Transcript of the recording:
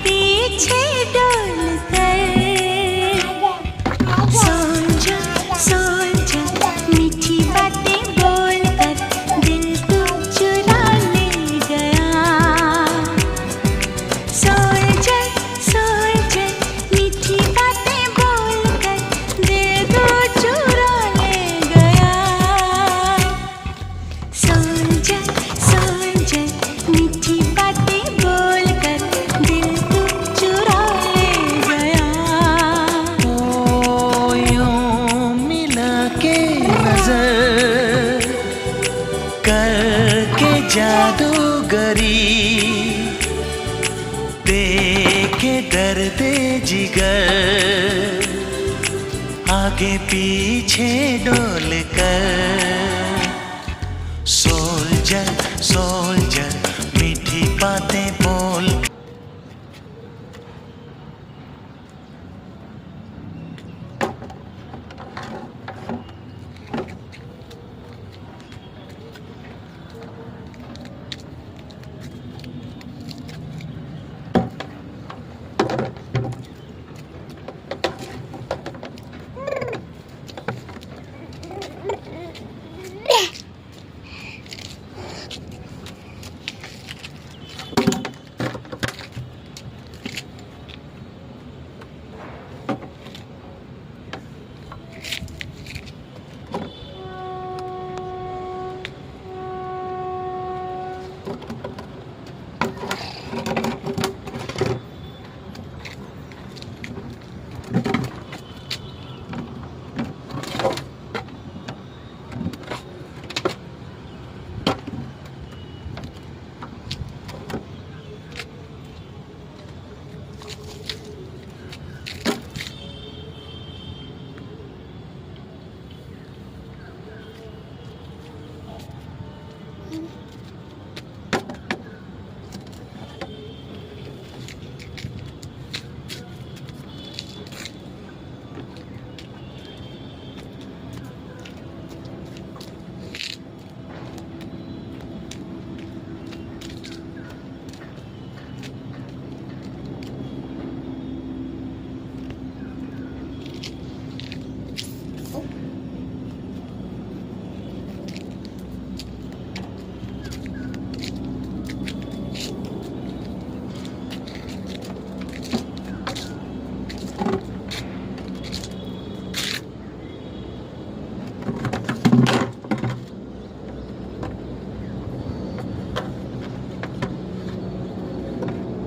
पीछे डोल कर। सोल्जर सोल्जर मीठी बातें बोल कर दिल को चुरा ले गया। सोल्जर सोल्जर मीठी बातें बोल कर दिल को चुरा ले गया। सोल्जर सोल्जर मीठी बातें बोल कर दिल को चुरा ले गया। ओ यूं मिला के नजर करके जादूगरी, देखे दर्द जिगर आगे पीछे डोल कर। Soldier soldier